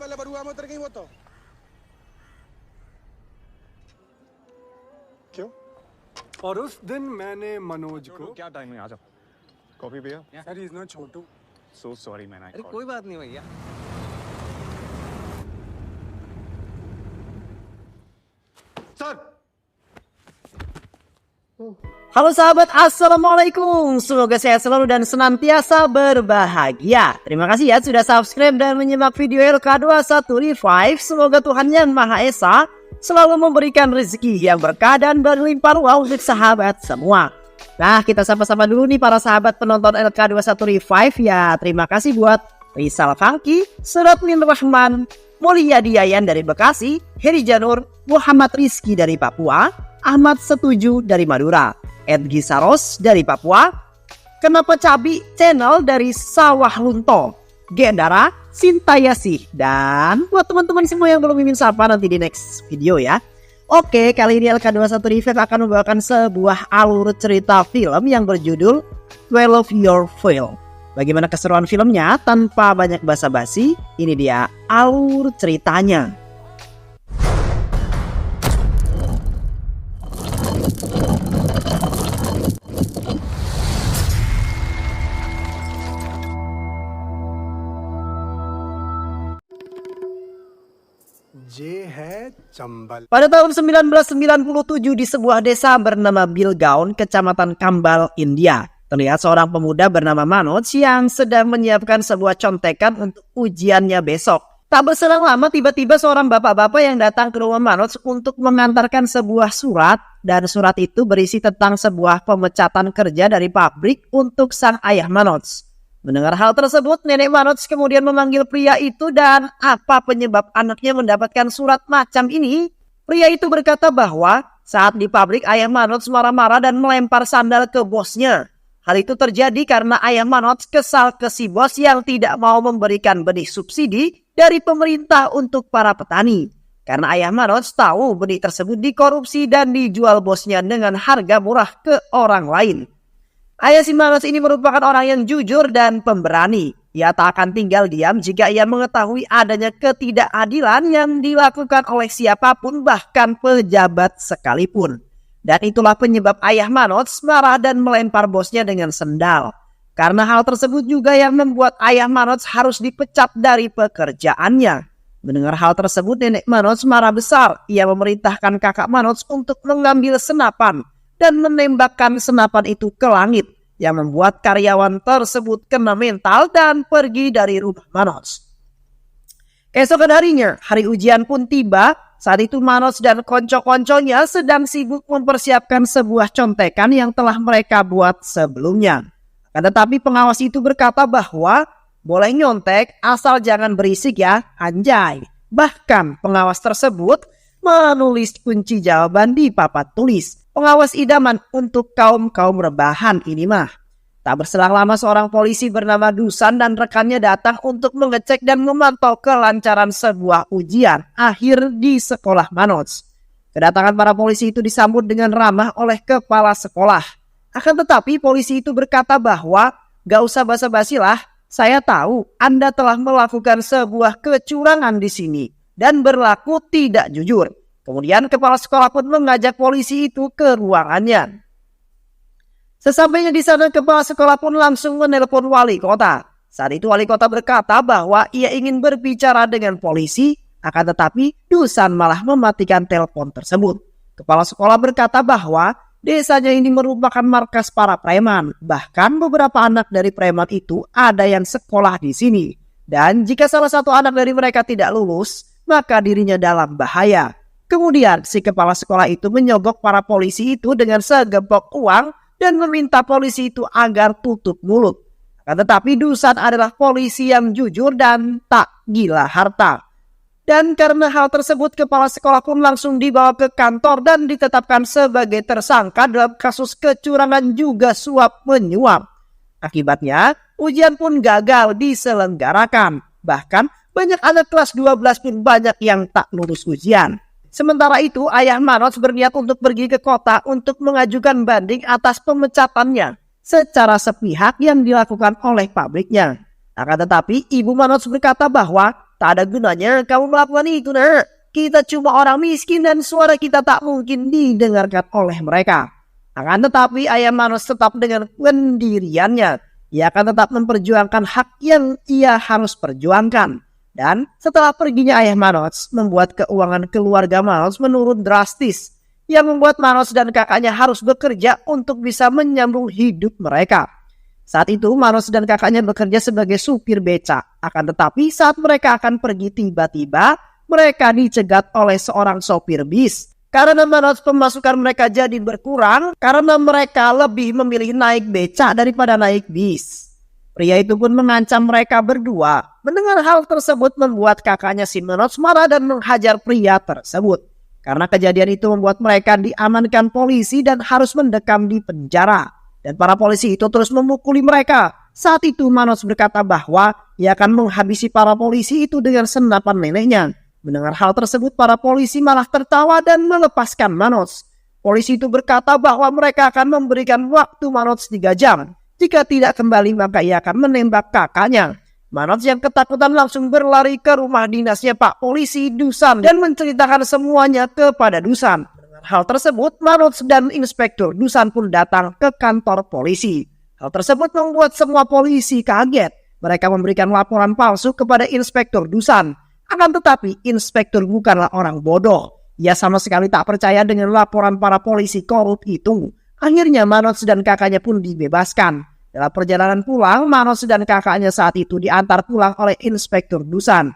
पहले बरुआ में उतर गई वो तो। क्यों? और उस दिन मैंने मनोज को क्या टाइम है? आ जाओ। कॉफी भैया। Sir is not Chhotu. So sorry man. अरे कोई बात नहीं भैया। Sir Halo sahabat, assalamualaikum. Semoga sehat selalu dan senantiasa berbahagia. Terima kasih ya sudah subscribe dan menyimak video LK21 Revive. Semoga Tuhan Yang Maha Esa selalu memberikan rezeki yang berkah dan berlimpah ruah untuk sahabat semua. Nah, kita sapa-sapa dulu nih para sahabat penonton LK21 Revive ya. Terima kasih buat Rizal Fangki, Suratlin Rahman, Mulyadi Yayan dari Bekasi, Heri Janur, Muhammad Rizky dari Papua, Ahmad Setuju dari Madura, Edgi Saros dari Papua, Kenapa Cabi Channel dari Sawah Lunto, Gendara, Sintayasih, dan buat teman-teman semua yang belum mimin sapa nanti di next video ya. Oke, kali ini LK21 Revive akan membawakan sebuah alur cerita film yang berjudul 12 Your Film. Bagaimana keseruan filmnya tanpa banyak basa-basi? Ini dia alur ceritanya. ये है Chambal. Pada tahun 1997 di sebuah desa bernama Bilgaon, Kecamatan Kambal, India, terlihat seorang pemuda bernama Manoj yang sedang menyiapkan sebuah contekan untuk ujiannya besok. Tak berselang lama tiba-tiba seorang bapak-bapak yang datang ke rumah Manoj untuk mengantarkan sebuah surat, dan surat itu berisi tentang sebuah pemecatan kerja dari pabrik untuk sang ayah Manoj. Mendengar hal tersebut, nenek Manoj kemudian memanggil pria itu dan apa penyebab anaknya mendapatkan surat macam ini? Pria itu berkata bahwa saat di pabrik ayah Manoj marah-marah dan melempar sandal ke bosnya. Hal itu terjadi karena ayah Manoj kesal ke si bos yang tidak mau memberikan benih subsidi dari pemerintah untuk para petani. Karena ayah Manoj tahu benih tersebut dikorupsi dan dijual bosnya dengan harga murah ke orang lain. Ayah si Manoj ini merupakan orang yang jujur dan pemberani. Ia tak akan tinggal diam jika ia mengetahui adanya ketidakadilan yang dilakukan oleh siapapun, bahkan pejabat sekalipun. Dan itulah penyebab ayah Manoj marah dan melempar bosnya dengan sendal. Karena hal tersebut juga yang membuat ayah Manoj harus dipecat dari pekerjaannya. Mendengar hal tersebut, nenek Manoj marah besar. Ia memerintahkan kakak Manoj untuk mengambil senapan dan menembakkan senapan itu ke langit, yang membuat karyawan tersebut kena mental dan pergi dari rumah Manoj. Keesokan harinya, hari ujian pun tiba. Saat itu Manoj dan konco-konconya sedang sibuk mempersiapkan sebuah contekan yang telah mereka buat sebelumnya. Tetapi pengawas itu berkata bahwa boleh nyontek asal jangan berisik ya, anjay. Bahkan pengawas tersebut menulis kunci jawaban di papan tulis. Pengawas idaman untuk kaum-kaum rebahan ini mah. Tak berselang lama seorang polisi bernama Dusan dan rekannya datang untuk mengecek dan memantau kelancaran sebuah ujian akhir di sekolah Manoj. Kedatangan para polisi itu disambut dengan ramah oleh kepala sekolah. Akan tetapi polisi itu berkata bahwa gak usah basa-basi lah, saya tahu Anda telah melakukan sebuah kecurangan di sini dan berlaku tidak jujur. Kemudian kepala sekolah pun mengajak polisi itu ke ruangannya. Sesampainya di sana, kepala sekolah pun langsung menelpon wali kota. Saat itu wali kota berkata bahwa ia ingin berbicara dengan polisi, akan tetapi Dusan malah mematikan telepon tersebut. Kepala sekolah berkata bahwa desanya ini merupakan markas para preman. Bahkan beberapa anak dari preman itu ada yang sekolah di sini. Dan jika salah satu anak dari mereka tidak lulus, maka dirinya dalam bahaya. Kemudian si kepala sekolah itu menyogok para polisi itu dengan segepok uang dan meminta polisi itu agar tutup mulut. Tetapi Dusan adalah polisi yang jujur dan tak gila harta. Dan karena hal tersebut, kepala sekolah pun langsung dibawa ke kantor dan ditetapkan sebagai tersangka dalam kasus kecurangan juga suap menyuap. Akibatnya, ujian pun gagal diselenggarakan. Bahkan banyak anak kelas 12 pun banyak yang tak lulus ujian. Sementara itu, ayah Manoj berniat untuk pergi ke kota untuk mengajukan banding atas pemecatannya secara sepihak yang dilakukan oleh pabriknya. Akan tetapi, Ibu Manoj berkata bahwa Tak ada gunanya kamu melakukan itu, nak. Kita cuma orang miskin dan suara kita tak mungkin didengarkan oleh mereka. Akan tetapi ayah Manos tetap dengan pendiriannya. Ia akan tetap memperjuangkan hak yang ia harus perjuangkan. Dan setelah perginya ayah Manos, membuat keuangan keluarga Manos menurun drastis. Yang membuat Manos dan kakaknya harus bekerja untuk bisa menyambung hidup mereka. Saat itu Manos dan kakaknya bekerja sebagai supir beca. Akan tetapi saat mereka akan pergi tiba-tiba, mereka dicegat oleh seorang sopir bis. Karena Manos pemasukan mereka jadi berkurang karena mereka lebih memilih naik beca daripada naik bis. Pria itu pun mengancam mereka berdua. Mendengar hal tersebut membuat kakaknya si Manos marah dan menghajar pria tersebut. Karena kejadian itu membuat mereka diamankan polisi dan harus mendekam di penjara. Dan para polisi itu terus memukuli mereka. Saat itu Manos berkata bahwa ia akan menghabisi para polisi itu dengan senapan neneknya. Mendengar hal tersebut, para polisi malah tertawa dan melepaskan Manos. Polisi itu berkata bahwa mereka akan memberikan waktu Manos 3 jam. Jika tidak kembali, maka ia akan menembak kakaknya. Manos yang ketakutan langsung berlari ke rumah dinasnya Pak Polisi Dusan dan menceritakan semuanya kepada Dusan. Mendengar hal tersebut, Manos dan Inspektur Dusan pun datang ke kantor polisi. Hal tersebut membuat semua polisi kaget. Mereka memberikan laporan palsu kepada Inspektur Dusan. Akan tetapi inspektur bukanlah orang bodoh. Ia sama sekali tak percaya dengan laporan para polisi korup itu. Akhirnya Manos dan kakaknya pun dibebaskan. Dalam perjalanan pulang, Manos dan kakaknya saat itu diantar pulang oleh Inspektur Dusan.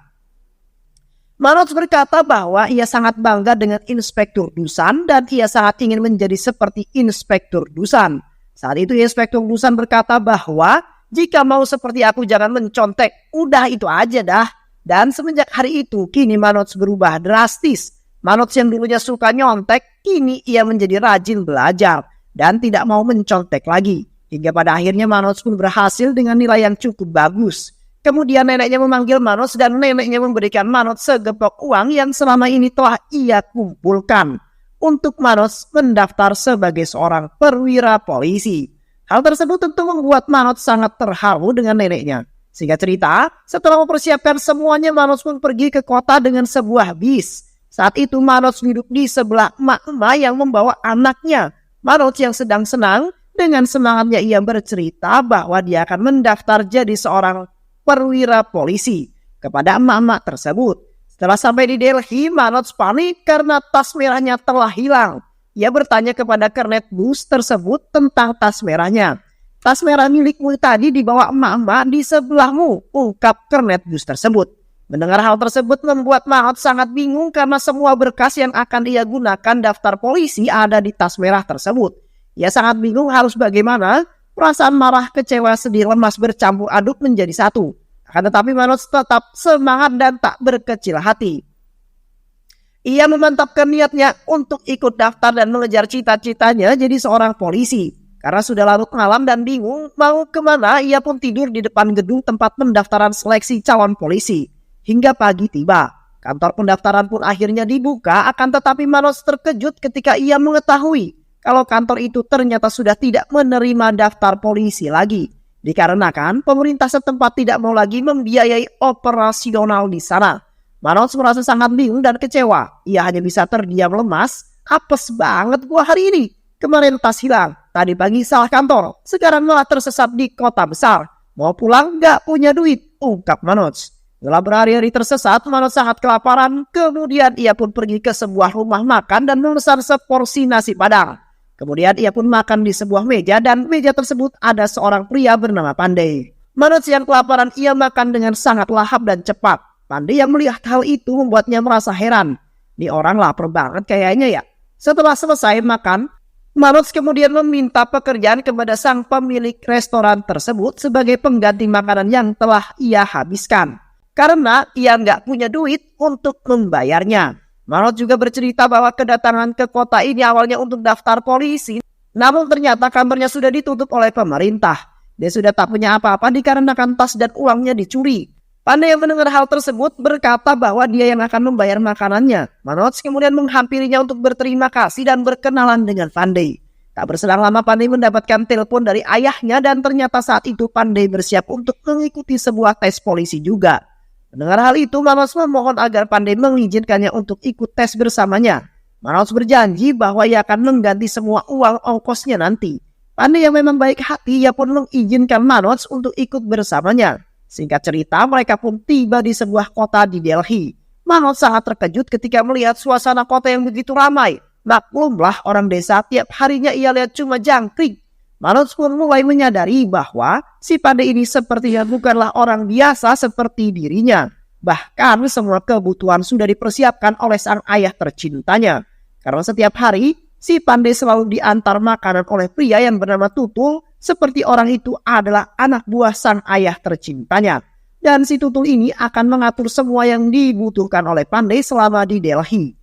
Manos berkata bahwa ia sangat bangga dengan Inspektur Dusan dan ia sangat ingin menjadi seperti Inspektur Dusan. Saat itu Inspektur Dusan berkata bahwa jika mau seperti aku jangan mencontek, udah itu aja dah. Dan semenjak hari itu, kini Manos berubah drastis. Manos yang dulunya suka nyontek, kini ia menjadi rajin belajar dan tidak mau mencontek lagi. Hingga pada akhirnya Manos pun berhasil dengan nilai yang cukup bagus. Kemudian neneknya memanggil Manos dan neneknya memberikan Manos segepok uang yang selama ini telah ia kumpulkan untuk Manos mendaftar sebagai seorang perwira polisi. Hal tersebut tentu membuat Manos sangat terharu dengan neneknya. Singkat cerita, setelah mempersiapkan semuanya, Manos pun pergi ke kota dengan sebuah bis. Saat itu Manos duduk di sebelah emak-emak yang membawa anaknya. Manos yang sedang senang, dengan semangatnya ia bercerita bahwa dia akan mendaftar jadi seorang perwira polisi kepada emak-emak tersebut. Setelah sampai di Delhi, Manos panik karena tas merahnya telah hilang. Ia bertanya kepada kernet bus tersebut tentang tas merahnya. Tas merah milikmu tadi dibawa emak-emak di sebelahmu, ungkap kernet bus tersebut. Mendengar hal tersebut membuat Manos sangat bingung karena semua berkas yang akan ia gunakan daftar polisi ada di tas merah tersebut. Ia sangat bingung harus bagaimana, perasaan marah, kecewa, sedih, lemas bercampur aduk menjadi satu. Akan tetapi Manos tetap semangat dan tak berkecil hati. Ia memantapkan niatnya untuk ikut daftar dan mengejar cita-citanya jadi seorang polisi. Karena sudah larut malam dan bingung mau kemana, ia pun tidur di depan gedung tempat pendaftaran seleksi calon polisi. Hingga pagi tiba. Kantor pendaftaran pun akhirnya dibuka, akan tetapi Manos terkejut ketika ia mengetahui kalau kantor itu ternyata sudah tidak menerima daftar polisi lagi. Dikarenakan pemerintah setempat tidak mau lagi membiayai operasional di sana. Manos merasa sangat bingung dan kecewa. Ia hanya bisa terdiam lemas. Apes banget gua hari ini. Kemarin tas hilang, tadi pagi salah kantor, sekarang malah tersesat di kota besar. Mau pulang gak punya duit, ungkap Manos. Setelah berhari-hari tersesat, Manos sangat kelaparan. Kemudian ia pun pergi ke sebuah rumah makan dan memesan seporsi nasi padang. Kemudian ia pun makan di sebuah meja dan meja tersebut ada seorang pria bernama Pandey. Manos yang kelaparan ia makan dengan sangat lahap dan cepat. Pandey yang melihat hal itu membuatnya merasa heran. Ini orang lapar banget kayaknya ya. Setelah selesai makan, Manos kemudian meminta pekerjaan kepada sang pemilik restoran tersebut sebagai pengganti makanan yang telah ia habiskan. Karena ia nggak punya duit untuk membayarnya. Manos juga bercerita bahwa kedatangan ke kota ini awalnya untuk daftar polisi. Namun ternyata kamarnya sudah ditutup oleh pemerintah. Dia sudah tak punya apa-apa dikarenakan tas dan uangnya dicuri. Pandey yang mendengar hal tersebut berkata bahwa dia yang akan membayar makanannya. Manos kemudian menghampirinya untuk berterima kasih dan berkenalan dengan Pandey. Tak berselang lama Pandey mendapatkan telepon dari ayahnya dan ternyata saat itu Pandey bersiap untuk mengikuti sebuah tes polisi juga. Mendengar hal itu, Manoj memohon agar Pandey mengizinkannya untuk ikut tes bersamanya. Manoj berjanji bahwa ia akan mengganti semua uang ongkosnya nanti. Pandey yang memang baik hati, ia pun mengizinkan Manoj untuk ikut bersamanya. Singkat cerita, mereka pun tiba di sebuah kota di Delhi. Manoj sangat terkejut ketika melihat suasana kota yang begitu ramai. Maklumlah orang desa, tiap harinya ia lihat cuma jangkrik. Manoj pun mulai menyadari bahwa si Pandey ini sepertinya bukanlah orang biasa seperti dirinya. Bahkan semua kebutuhan sudah dipersiapkan oleh sang ayah tercintanya. Karena setiap hari, si Pandey selalu diantar makanan oleh pria yang bernama Tutul, seperti orang itu adalah anak buah sang ayah tercintanya. Dan si Tutul ini akan mengatur semua yang dibutuhkan oleh Pandey selama di Delhi.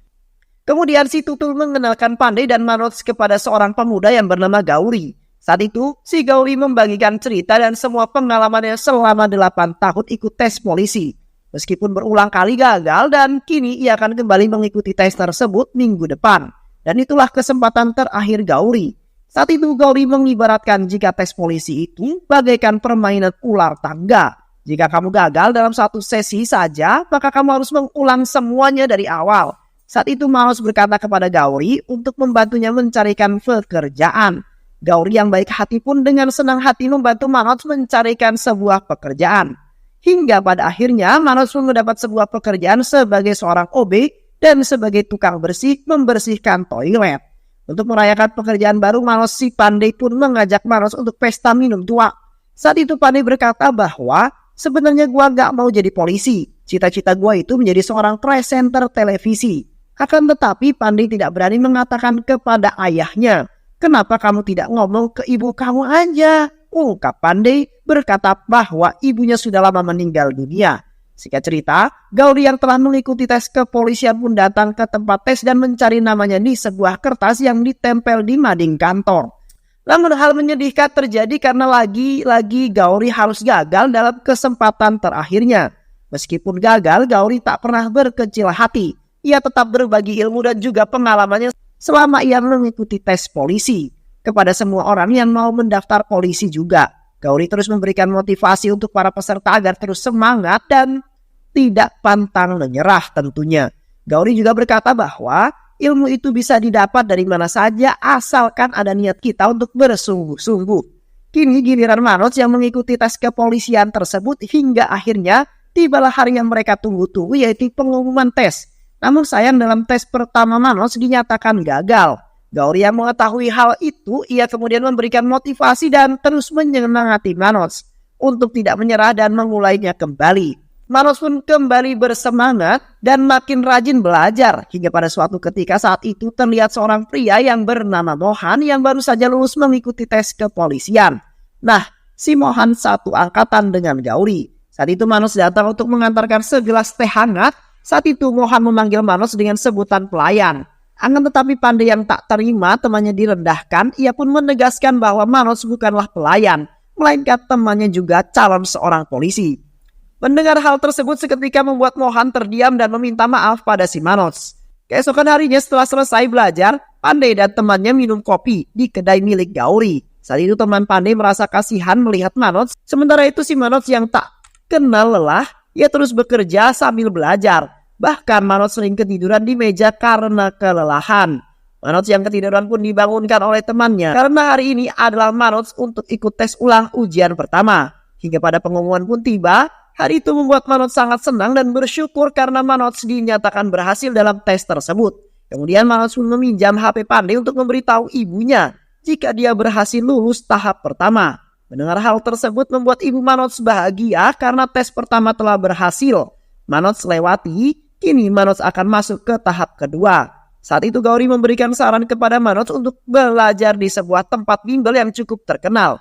Kemudian si Tutul mengenalkan Pandey dan Manoj kepada seorang pemuda yang bernama Gauri. Saat itu, si Gauri membagikan cerita dan semua pengalamannya selama 8 tahun ikut tes polisi. Meskipun berulang kali gagal dan kini ia akan kembali mengikuti tes tersebut minggu depan. Dan itulah kesempatan terakhir Gauri. Saat itu Gauri mengibaratkan jika tes polisi itu bagaikan permainan ular tangga. Jika kamu gagal dalam satu sesi saja, maka kamu harus mengulang semuanya dari awal. Saat itu Manoj berkata kepada Gauri untuk membantunya mencarikan pekerjaan. Gauri yang baik hati pun dengan senang hati membantu Manoj mencarikan sebuah pekerjaan. Hingga pada akhirnya Manoj pun mendapat sebuah pekerjaan sebagai seorang OB dan sebagai tukang bersih membersihkan toilet. Untuk merayakan pekerjaan baru, Manoj si Pandey pun mengajak Manoj untuk pesta minum tua. Saat itu Pandey berkata bahwa sebenarnya gua gak mau jadi polisi. Cita-cita gua itu menjadi seorang presenter televisi. Akan tetapi Pandey tidak berani mengatakan kepada ayahnya. Kenapa kamu tidak ngomong ke ibu kamu aja? Ungkap Pandey berkata bahwa ibunya sudah lama meninggal dunia. Singkat cerita, Gauri yang telah mengikuti tes kepolisian pun datang ke tempat tes dan mencari namanya di sebuah kertas yang ditempel di mading kantor. Namun hal menyedihkan terjadi karena lagi-lagi Gauri harus gagal dalam kesempatan terakhirnya. Meskipun gagal, Gauri tak pernah berkecil hati. Ia tetap berbagi ilmu dan juga pengalamannya selama ia mengikuti tes polisi. Kepada semua orang yang mau mendaftar polisi juga. Gauri terus memberikan motivasi untuk para peserta agar terus semangat dan tidak pantang menyerah tentunya. Gauri juga berkata bahwa ilmu itu bisa didapat dari mana saja asalkan ada niat kita untuk bersungguh-sungguh. Kini giliran Manoj yang mengikuti tes kepolisian tersebut hingga akhirnya tibalah hari yang mereka tunggu-tunggu yaitu pengumuman tes. Namun sayang dalam tes pertama Manoj dinyatakan gagal. Gauri yang mengetahui hal itu, ia kemudian memberikan motivasi dan terus menyemangati Manoj untuk tidak menyerah dan memulainya kembali. Manoj pun kembali bersemangat dan makin rajin belajar hingga pada suatu ketika saat itu terlihat seorang pria yang bernama Mohan yang baru saja lulus mengikuti tes kepolisian. Nah, si Mohan satu angkatan dengan Gauri. Saat itu Manoj datang untuk mengantarkan segelas teh hangat. Saat itu Mohan memanggil Manoj dengan sebutan pelayan. Akan tetapi Pandey yang tak terima temannya direndahkan, ia pun menegaskan bahwa Manoj bukanlah pelayan, melainkan temannya juga calon seorang polisi. Mendengar hal tersebut seketika membuat Mohan terdiam dan meminta maaf pada si Manoj. Keesokan harinya setelah selesai belajar, Pandey dan temannya minum kopi di kedai milik Gauri. Saat itu teman Pandey merasa kasihan melihat Manoj, sementara itu si Manoj yang tak kenal lelah, ia terus bekerja sambil belajar. Bahkan Manoj sering ketiduran di meja karena kelelahan. Manoj yang ketiduran pun dibangunkan oleh temannya karena hari ini adalah Manoj untuk ikut tes ulang ujian pertama. Hingga pada pengumuman pun tiba, hari itu membuat Manoj sangat senang dan bersyukur karena Manoj dinyatakan berhasil dalam tes tersebut. Kemudian Manoj pun meminjam HP Pandey untuk memberitahu ibunya jika dia berhasil lulus tahap pertama. Mendengar hal tersebut membuat ibu Manoj bahagia karena tes pertama telah berhasil. Manoj lewati, kini Manoj akan masuk ke tahap kedua. Saat itu Gauri memberikan saran kepada Manoj untuk belajar di sebuah tempat bimbel yang cukup terkenal.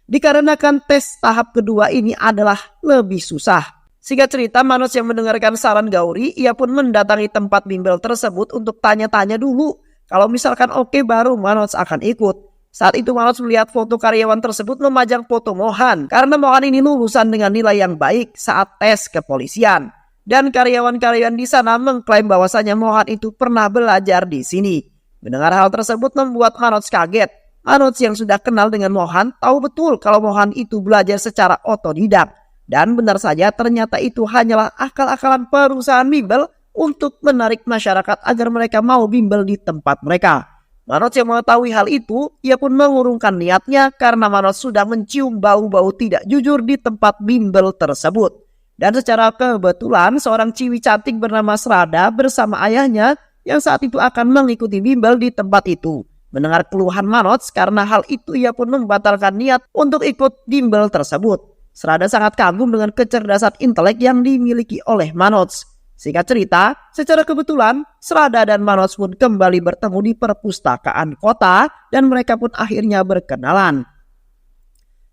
Dikarenakan tes tahap kedua ini adalah lebih susah. Singkat cerita, Manoj yang mendengarkan saran Gauri, ia pun mendatangi tempat bimbel tersebut untuk tanya-tanya dulu. Kalau misalkan oke, baru Manoj akan ikut. Saat itu Manoj melihat foto karyawan tersebut memajang foto Mohan. Karena Mohan ini lulusan dengan nilai yang baik saat tes kepolisian. Dan karyawan-karyawan di sana mengklaim bahwasanya Mohan itu pernah belajar di sini. Mendengar hal tersebut membuat Manoj kaget. Manoj yang sudah kenal dengan Mohan tahu betul kalau Mohan itu belajar secara otodidak. Dan benar saja ternyata itu hanyalah akal-akalan perusahaan bimbel untuk menarik masyarakat agar mereka mau bimbel di tempat mereka. Manoj yang mengetahui hal itu, ia pun mengurungkan niatnya karena Manoj sudah mencium bau-bau tidak jujur di tempat bimbel tersebut. Dan secara kebetulan seorang ciwi cantik bernama Srada bersama ayahnya yang saat itu akan mengikuti bimbel di tempat itu. Mendengar keluhan Manoj karena hal itu, ia pun membatalkan niat untuk ikut bimbel tersebut. Srada sangat kagum dengan kecerdasan intelek yang dimiliki oleh Manoj. Singkat cerita, secara kebetulan Srada dan Manoj pun kembali bertemu di perpustakaan kota dan mereka pun akhirnya berkenalan.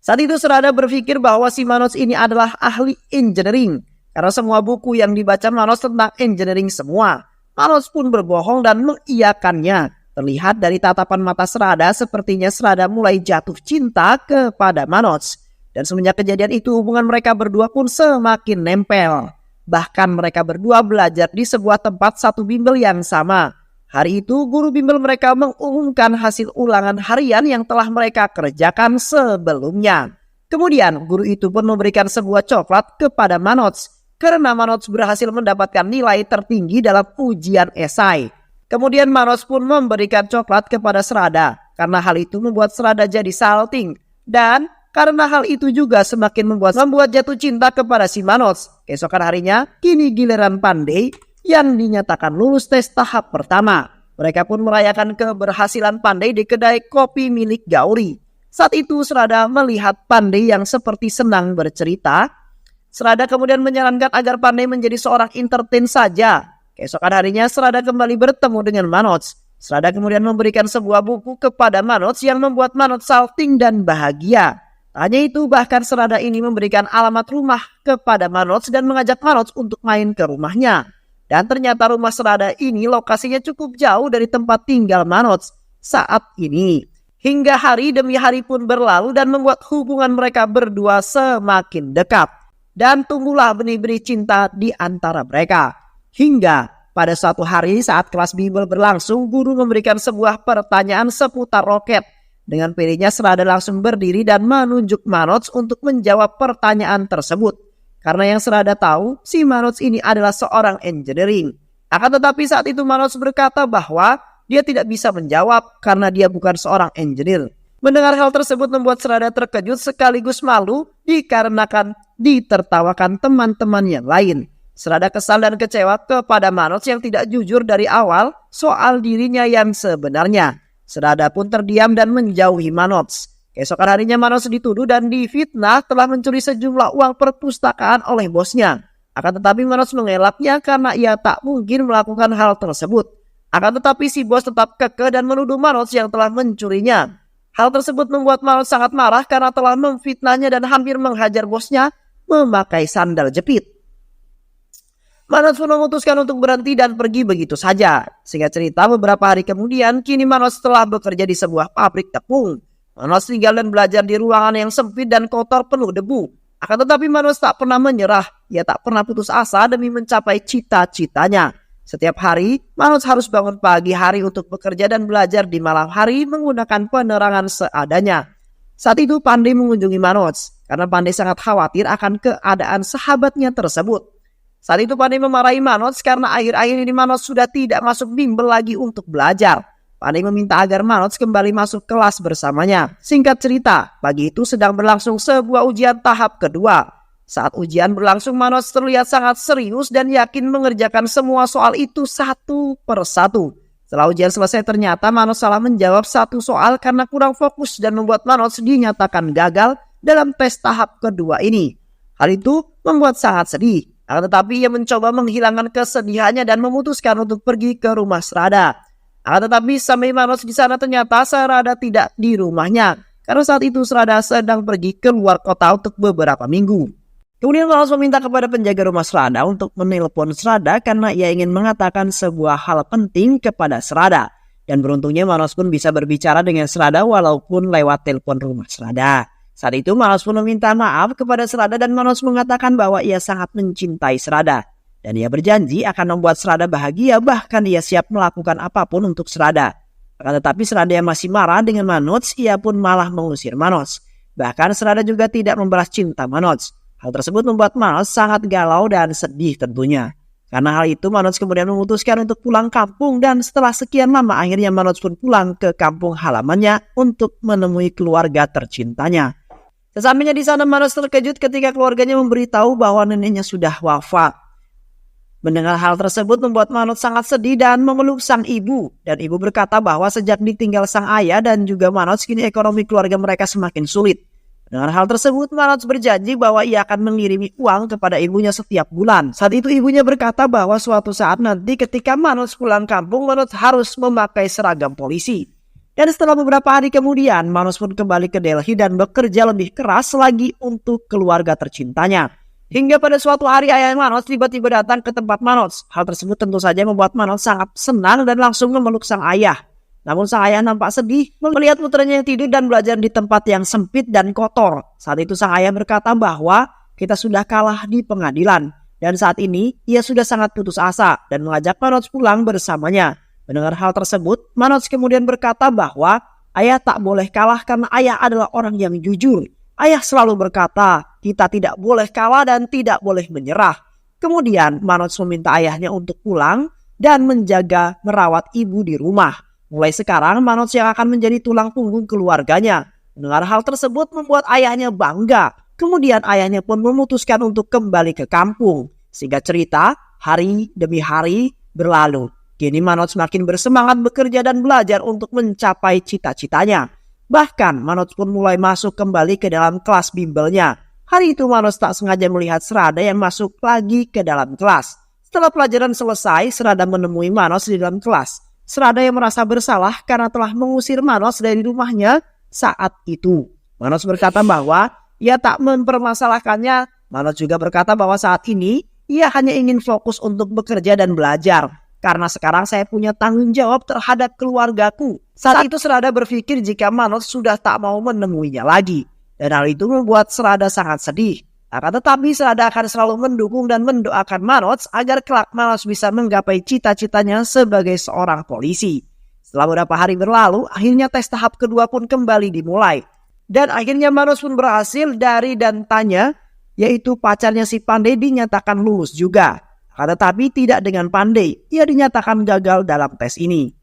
Saat itu Srada berpikir bahwa si Manoj ini adalah ahli engineering karena semua buku yang dibaca Manoj tentang engineering semua. Manoj pun berbohong dan mengiyakannya. Terlihat dari tatapan mata Srada sepertinya Srada mulai jatuh cinta kepada Manoj. Dan semenjak kejadian itu hubungan mereka berdua pun semakin nempel. Bahkan mereka berdua belajar di sebuah tempat satu bimbel yang sama. Hari itu guru bimbel mereka mengumumkan hasil ulangan harian yang telah mereka kerjakan sebelumnya. Kemudian guru itu pun memberikan sebuah coklat kepada Manoj karena Manoj berhasil mendapatkan nilai tertinggi dalam ujian esai. Kemudian Manoj pun memberikan coklat kepada Srada karena hal itu membuat Srada jadi salting. Dan karena hal itu juga semakin membuat jatuh cinta kepada si Manoj. Keesokan harinya, kini giliran Pandey yang dinyatakan lulus tes tahap pertama. Mereka pun merayakan keberhasilan Pandey di kedai kopi milik Gauri. Saat itu Srada melihat Pandey yang seperti senang bercerita. Srada kemudian menyarankan agar Pandey menjadi seorang entertain saja. Keesokan harinya Srada kembali bertemu dengan Manoj. Srada kemudian memberikan sebuah buku kepada Manoj yang membuat Manoj salting dan bahagia. Hanya itu, bahkan Srada ini memberikan alamat rumah kepada Manoj dan mengajak Manoj untuk main ke rumahnya. Dan ternyata rumah Srada ini lokasinya cukup jauh dari tempat tinggal Manoj saat ini. Hingga hari demi hari pun berlalu dan membuat hubungan mereka berdua semakin dekat. Dan tumbuhlah benih-benih cinta di antara mereka. Hingga pada suatu hari saat kelas bimbel berlangsung, guru memberikan sebuah pertanyaan seputar roket. Dengan pilihnya Srada langsung berdiri dan menunjuk Manoj untuk menjawab pertanyaan tersebut. Karena yang Srada tahu, si Manoj ini adalah seorang engineering. Akan tetapi saat itu Manoj berkata bahwa dia tidak bisa menjawab karena dia bukan seorang engineer. Mendengar hal tersebut membuat Srada terkejut sekaligus malu dikarenakan ditertawakan teman-teman yang lain. Srada kesal dan kecewa kepada Manoj yang tidak jujur dari awal soal dirinya yang sebenarnya. Srada pun terdiam dan menjauhi Manoj. Keesokan harinya Manoj dituduh dan difitnah telah mencuri sejumlah uang perpustakaan oleh bosnya. Akan tetapi Manoj mengelaknya karena ia tak mungkin melakukan hal tersebut. Akan tetapi si bos tetap kekeh dan menuduh Manoj yang telah mencurinya. Hal tersebut membuat Manoj sangat marah karena telah memfitnahnya dan hampir menghajar bosnya memakai sandal jepit. Manoj pun memutuskan untuk berhenti dan pergi begitu saja. Singkat cerita, beberapa hari kemudian, kini Manoj telah bekerja di sebuah pabrik tepung. Manoj tinggal dan belajar di ruangan yang sempit dan kotor penuh debu. Akan tetapi Manoj tak pernah menyerah. Ia tak pernah putus asa demi mencapai cita-citanya. Setiap hari, Manoj harus bangun pagi hari untuk bekerja dan belajar di malam hari menggunakan penerangan seadanya. Saat itu Pandey mengunjungi Manoj karena Pandey sangat khawatir akan keadaan sahabatnya tersebut. Saat itu Pandey memarahi Manoj karena akhir-akhir ini Manoj sudah tidak masuk bimbel lagi untuk belajar. Pandey meminta agar Manoj kembali masuk kelas bersamanya. Singkat cerita, pagi itu sedang berlangsung sebuah ujian tahap kedua. Saat ujian berlangsung, Manoj terlihat sangat serius dan yakin mengerjakan semua soal itu satu persatu. Setelah ujian selesai, ternyata Manoj salah menjawab satu soal karena kurang fokus dan membuat Manoj dinyatakan gagal dalam tes tahap kedua ini. Hal itu membuat sangat sedih. Akan tetapi ia mencoba menghilangkan kesedihannya dan memutuskan untuk pergi ke rumah Srada. Akan tetapi sampai Manoj di sana ternyata Srada tidak di rumahnya. Karena saat itu Srada sedang pergi ke luar kota untuk beberapa minggu. Kemudian Manoj meminta kepada penjaga rumah Srada untuk menelpon Srada karena ia ingin mengatakan sebuah hal penting kepada Srada. Dan beruntungnya Manoj pun bisa berbicara dengan Srada walaupun lewat telepon rumah Srada. Saat itu Manoj pun meminta maaf kepada Srada dan Manoj mengatakan bahwa ia sangat mencintai Srada. Dan ia berjanji akan membuat Srada bahagia, bahkan ia siap melakukan apapun untuk Srada. Akan tetapi Srada yang masih marah dengan Manoj, ia pun malah mengusir Manoj. Bahkan Srada juga tidak membalas cinta Manoj. Hal tersebut membuat Manoj sangat galau dan sedih tentunya. Karena hal itu Manoj kemudian memutuskan untuk pulang kampung dan setelah sekian lama akhirnya Manoj pun pulang ke kampung halamannya untuk menemui keluarga tercintanya. Sesampainya di sana Manoj terkejut ketika keluarganya memberitahu bahwa neneknya sudah wafat. Mendengar hal tersebut membuat Manoj sangat sedih dan memeluk sang ibu. Dan ibu berkata bahwa sejak ditinggal sang ayah dan juga Manoj kini ekonomi keluarga mereka semakin sulit. Dengan hal tersebut, Manoj berjanji bahwa ia akan mengirimi uang kepada ibunya setiap bulan. Saat itu ibunya berkata bahwa suatu saat nanti ketika Manoj pulang kampung, Manoj harus memakai seragam polisi. Dan setelah beberapa hari kemudian, Manoj pun kembali ke Delhi dan bekerja lebih keras lagi untuk keluarga tercintanya. Hingga pada suatu hari ayah Manoj tiba-tiba datang ke tempat Manoj. Hal tersebut tentu saja membuat Manoj sangat senang dan langsung memeluk sang ayah. Namun sang ayah nampak sedih melihat putranya yang tidur dan belajar di tempat yang sempit dan kotor. Saat itu sang ayah berkata bahwa kita sudah kalah di pengadilan. Dan saat ini ia sudah sangat putus asa dan mengajak Manoj pulang bersamanya. Mendengar hal tersebut, Manoj kemudian berkata bahwa ayah tak boleh kalah karena ayah adalah orang yang jujur. Ayah selalu berkata, kita tidak boleh kalah dan tidak boleh menyerah. Kemudian Manoj meminta ayahnya untuk pulang dan menjaga merawat ibu di rumah. Mulai sekarang Manoj yang akan menjadi tulang punggung keluarganya. Mendengar hal tersebut membuat ayahnya bangga. Kemudian ayahnya pun memutuskan untuk kembali ke kampung. Singkat cerita, hari demi hari berlalu. Kini Manoj semakin bersemangat bekerja dan belajar untuk mencapai cita-citanya. Bahkan Manoj pun mulai masuk kembali ke dalam kelas bimbelnya. Hari itu Manoj tak sengaja melihat Serada yang masuk lagi ke dalam kelas. Setelah pelajaran selesai, Serada menemui Manoj di dalam kelas. Serada yang merasa bersalah karena telah mengusir Manoj dari rumahnya saat itu. Manoj berkata bahwa ia tak mempermasalahkannya. Manoj juga berkata bahwa saat ini ia hanya ingin fokus untuk bekerja dan belajar. Karena sekarang saya punya tanggung jawab terhadap keluargaku. Saat itu Serada berpikir jika Manoj sudah tak mau menemuinya lagi. Dan hal itu membuat Serada sangat sedih. Akan tetapi Serada akan selalu mendukung dan mendoakan Manoj agar kelak Manoj bisa menggapai cita-citanya sebagai seorang polisi. Setelah beberapa hari berlalu, akhirnya tes tahap kedua pun kembali dimulai. Dan akhirnya Manoj pun berhasil dari dan tanya, yaitu pacarnya si Pandey dinyatakan lulus juga. Akan tetapi tidak dengan Pandey, ia dinyatakan gagal dalam tes ini.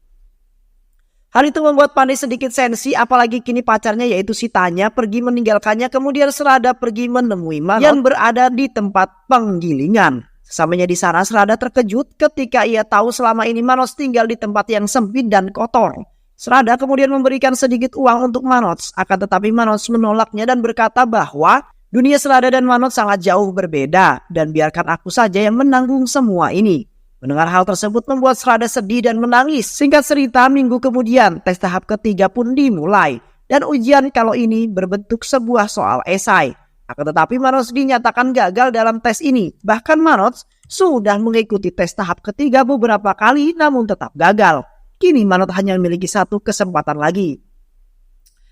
Hal itu membuat Pandey sedikit sensi, apalagi kini pacarnya yaitu si Tanya pergi meninggalkannya, kemudian Serada pergi menemui Manoj yang berada di tempat penggilingan. Sesampainya di sana Serada terkejut ketika ia tahu selama ini Manoj tinggal di tempat yang sempit dan kotor. Serada kemudian memberikan sedikit uang untuk Manoj, akan tetapi Manoj menolaknya dan berkata bahwa dunia Serada dan Manoj sangat jauh berbeda dan biarkan aku saja yang menanggung semua ini. Mendengar hal tersebut membuat Serada sedih dan menangis. Singkat cerita, minggu kemudian tes tahap ketiga pun dimulai. Dan ujian kali ini berbentuk sebuah soal esai. Akan tetapi Manoj dinyatakan gagal dalam tes ini. Bahkan Manoj sudah mengikuti tes tahap ketiga beberapa kali namun tetap gagal. Kini Manoj hanya memiliki satu kesempatan lagi.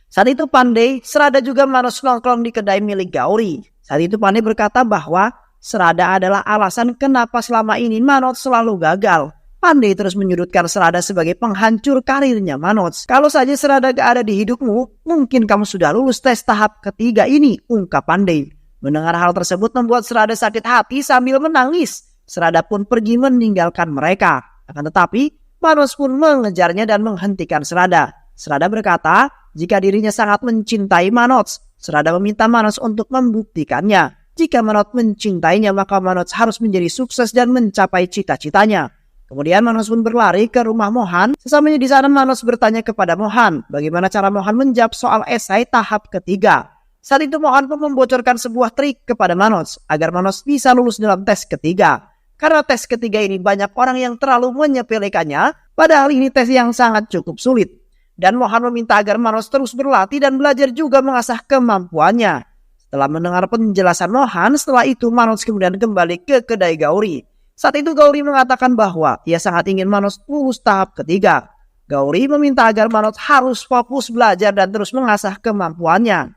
Saat itu Pandey, Serada juga Manoj nongkrong di kedai milik Gauri. Saat itu Pandey berkata bahwa Serada adalah alasan kenapa selama ini Manoj selalu gagal. Pandey terus menyudutkan Serada sebagai penghancur karirnya Manoj. Kalau saja Serada gak ada di hidupmu, mungkin kamu sudah lulus tes tahap ketiga ini, ungkap Pandey. Mendengar hal tersebut membuat Serada sakit hati sambil menangis. Serada pun pergi meninggalkan mereka. Akan tetapi, Manoj pun mengejarnya dan menghentikan Serada. Serada berkata, jika dirinya sangat mencintai Manoj, Serada meminta Manoj untuk membuktikannya. Jika Manoj mencintainya, maka Manoj harus menjadi sukses dan mencapai cita-citanya. Kemudian Manoj pun berlari ke rumah Mohan. Sesampainya di sana Manoj bertanya kepada Mohan, bagaimana cara Mohan menjawab soal esai tahap ketiga. Saat itu Mohan pun membocorkan sebuah trik kepada Manoj agar Manoj bisa lulus dalam tes ketiga. Karena tes ketiga ini banyak orang yang terlalu menyepelekannya, padahal ini tes yang sangat cukup sulit. Dan Mohan meminta agar Manoj terus berlatih dan belajar juga mengasah kemampuannya. Setelah mendengar penjelasan Mohan, setelah itu Manoj kemudian kembali ke kedai Gauri. Saat itu Gauri mengatakan bahwa ia sangat ingin Manoj lulus tahap ketiga. Gauri meminta agar Manoj harus fokus belajar dan terus mengasah kemampuannya.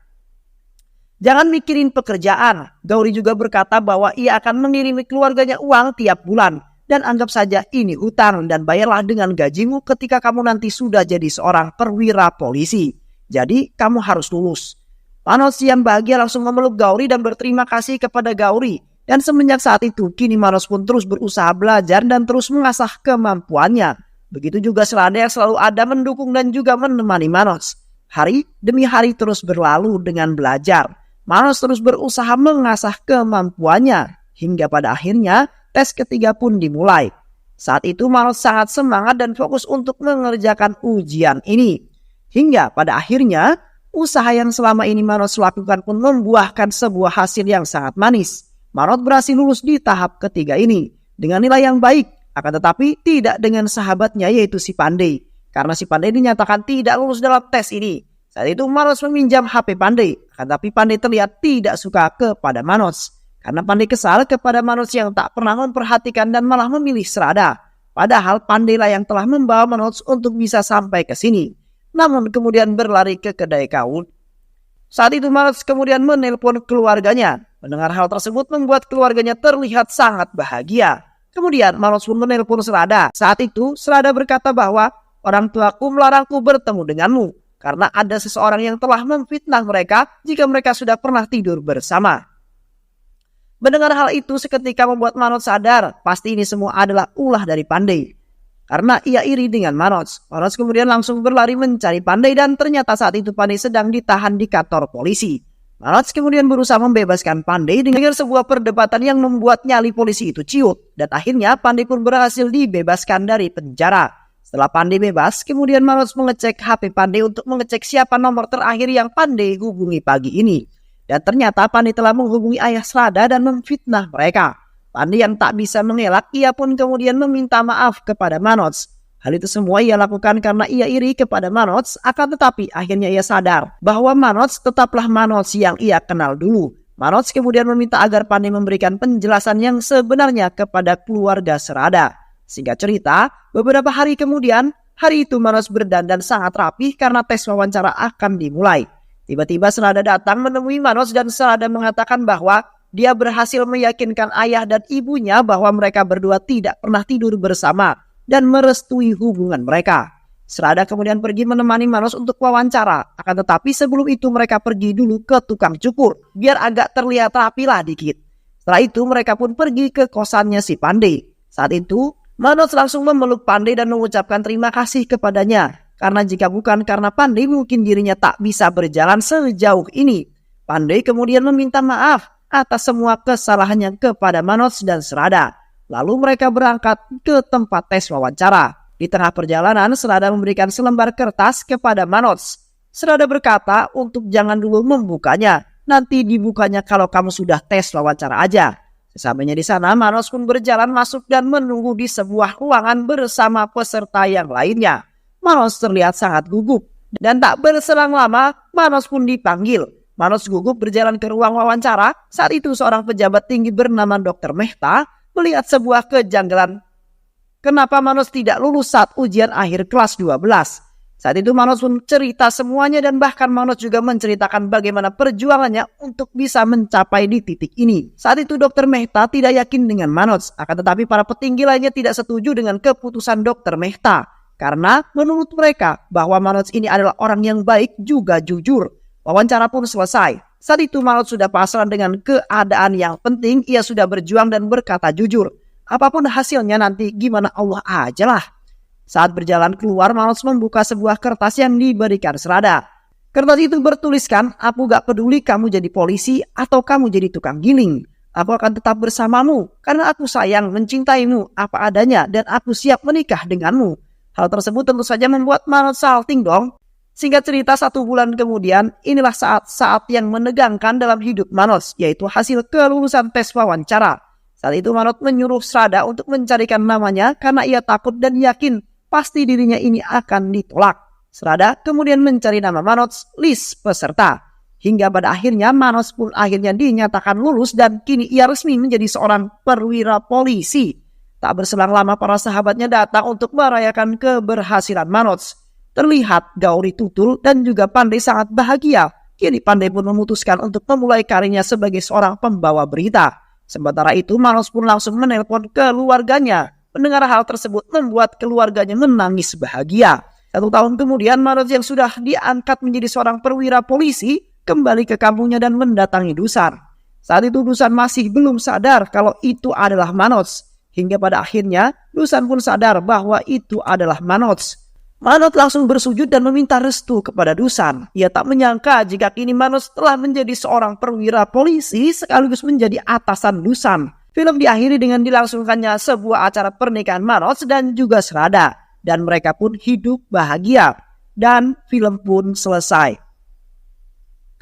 Jangan mikirin pekerjaan. Gauri juga berkata bahwa ia akan mengirimi keluarganya uang tiap bulan. Dan anggap saja ini hutang dan bayarlah dengan gajimu ketika kamu nanti sudah jadi seorang perwira polisi. Jadi kamu harus lulus. Manoj yang bahagia langsung memeluk Gauri dan berterima kasih kepada Gauri. Dan semenjak saat itu, kini Manoj pun terus berusaha belajar dan terus mengasah kemampuannya. Begitu juga Serada yang selalu ada mendukung dan juga menemani Manoj. Hari demi hari terus berlalu dengan belajar. Manoj terus berusaha mengasah kemampuannya. Hingga pada akhirnya, tes ketiga pun dimulai. Saat itu Manoj sangat semangat dan fokus untuk mengerjakan ujian ini. Hingga pada akhirnya, usaha yang selama ini Manoj lakukan pun membuahkan sebuah hasil yang sangat manis. Manoj berhasil lulus di tahap ketiga ini dengan nilai yang baik, akan tetapi tidak dengan sahabatnya yaitu si Pandey. Karena si Pandey dinyatakan tidak lulus dalam tes ini. Saat itu Manoj meminjam HP Pandey, akan tetapi Pandey terlihat tidak suka kepada Manoj. Karena Pandey kesal kepada Manoj yang tak pernah memperhatikan dan malah memilih Serada. Padahal Pandey lah yang telah membawa Manoj untuk bisa sampai ke sini. Namun kemudian berlari ke kedai kaul. Saat itu Manoj kemudian menelpon keluarganya. Mendengar hal tersebut membuat keluarganya terlihat sangat bahagia. Kemudian Manoj pun menelpon Serada. Saat itu Serada berkata bahwa orang tuaku melarangku bertemu denganmu. Karena ada seseorang yang telah memfitnah mereka jika mereka sudah pernah tidur bersama. Mendengar hal itu seketika membuat Manoj sadar pasti ini semua adalah ulah dari Pandey. Karena ia iri dengan Manoj. Manoj kemudian langsung berlari mencari Pandey dan ternyata saat itu Pandey sedang ditahan di kantor polisi. Manoj kemudian berusaha membebaskan Pandey dengan sebuah perdebatan yang membuat nyali polisi itu ciut. Dan akhirnya Pandey pun berhasil dibebaskan dari penjara. Setelah Pandey bebas, kemudian Manoj mengecek HP Pandey untuk mengecek siapa nomor terakhir yang Pandey hubungi pagi ini. Dan ternyata Pandey telah menghubungi ayah Serada dan memfitnah mereka. Pandey yang tak bisa mengelak, ia pun kemudian meminta maaf kepada Manoj. Hal itu semua ia lakukan karena ia iri kepada Manoj, akan tetapi akhirnya ia sadar bahwa Manoj tetaplah Manoj yang ia kenal dulu. Manoj kemudian meminta agar Pandey memberikan penjelasan yang sebenarnya kepada keluarga Serada. Singkat cerita, beberapa hari kemudian, hari itu Manoj berdandan sangat rapih karena tes wawancara akan dimulai. Tiba-tiba Serada datang menemui Manoj dan Serada mengatakan bahwa dia berhasil meyakinkan ayah dan ibunya bahwa mereka berdua tidak pernah tidur bersama dan merestui hubungan mereka. Serada kemudian pergi menemani Manoj untuk wawancara. Akan tetapi sebelum itu mereka pergi dulu ke tukang cukur biar agak terlihat rapi lah dikit. Setelah itu mereka pun pergi ke kosannya si Pandey. Saat itu Manoj langsung memeluk Pandey dan mengucapkan terima kasih kepadanya. Karena jika bukan karena Pandey mungkin dirinya tak bisa berjalan sejauh ini. Pandey kemudian meminta maaf atas semua kesalahannya kepada Manoj dan Serada. Lalu mereka berangkat ke tempat tes wawancara. Di tengah perjalanan, Serada memberikan selembar kertas kepada Manoj. Serada berkata untuk jangan dulu membukanya. Nanti dibukanya kalau kamu sudah tes wawancara aja. Sesampainya di sana, Manoj pun berjalan masuk dan menunggu di sebuah ruangan bersama peserta yang lainnya. Manoj terlihat sangat gugup. Dan tak berselang lama, Manoj pun dipanggil. Manoj gugup berjalan ke ruang wawancara. Saat itu seorang pejabat tinggi bernama Dr. Mehta melihat sebuah kejanggalan. Kenapa Manoj tidak lulus saat ujian akhir kelas 12? Saat itu Manoj pun cerita semuanya dan bahkan Manoj juga menceritakan bagaimana perjuangannya untuk bisa mencapai di titik ini. Saat itu Dr. Mehta tidak yakin dengan Manoj. Akan tetapi para petinggi lainnya tidak setuju dengan keputusan Dr. Mehta. Karena menurut mereka bahwa Manoj ini adalah orang yang baik juga jujur. Wawancara pun selesai. Saat itu Manoj sudah pasrah dengan keadaan yang penting. Ia sudah berjuang dan berkata jujur. Apapun hasilnya nanti gimana Allah aja lah. Saat berjalan keluar, Manoj membuka sebuah kertas yang diberikan Serada. Kertas itu bertuliskan, aku gak peduli kamu jadi polisi atau kamu jadi tukang giling. Aku akan tetap bersamamu karena aku sayang mencintaimu apa adanya dan aku siap menikah denganmu. Hal tersebut tentu saja membuat Manoj salting dong. Singkat cerita 1 bulan kemudian, inilah saat-saat yang menegangkan dalam hidup Manoj, yaitu hasil kelulusan tes wawancara. Saat itu Manoj menyuruh Serada untuk mencarikan namanya karena ia takut dan yakin pasti dirinya ini akan ditolak. Serada kemudian mencari nama Manoj, list peserta. Hingga pada akhirnya Manoj pun akhirnya dinyatakan lulus dan kini ia resmi menjadi seorang perwira polisi. Tak berselang lama para sahabatnya datang untuk merayakan keberhasilan Manoj. Terlihat Gauri Tutul dan juga Pandey sangat bahagia. Kini Pandey pun memutuskan untuk memulai karirnya sebagai seorang pembawa berita. Sementara itu Manoj pun langsung menelpon keluarganya. Mendengar hal tersebut membuat keluarganya menangis bahagia. 1 tahun kemudian Manoj yang sudah diangkat menjadi seorang perwira polisi kembali ke kampungnya dan mendatangi Dusan. Saat itu Dusan masih belum sadar kalau itu adalah Manoj. Hingga pada akhirnya Dusan pun sadar bahwa itu adalah Manoj. Manoj langsung bersujud dan meminta restu kepada Dusan. Ia tak menyangka jika kini Manoj telah menjadi seorang perwira polisi sekaligus menjadi atasan Dusan. Film diakhiri dengan dilangsungkannya sebuah acara pernikahan Manoj dan juga Srada. Dan mereka pun hidup bahagia. Dan film pun selesai.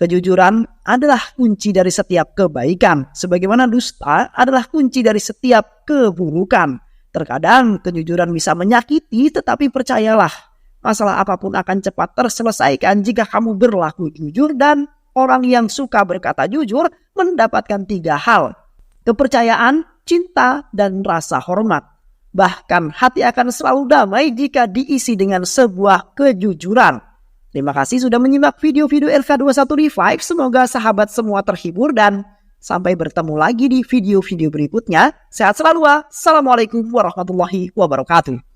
Kejujuran adalah kunci dari setiap kebaikan. Sebagaimana dusta adalah kunci dari setiap keburukan. Terkadang kejujuran bisa menyakiti, tetapi percayalah, masalah apapun akan cepat terselesaikan jika kamu berlaku jujur, dan orang yang suka berkata jujur mendapatkan 3 hal. Kepercayaan, cinta, dan rasa hormat. Bahkan hati akan selalu damai jika diisi dengan sebuah kejujuran. Terima kasih sudah menyimak video-video LK21 Revive. Semoga sahabat semua terhibur dan sampai bertemu lagi di video-video berikutnya. Sehat selalu. Assalamualaikum warahmatullahi wabarakatuh.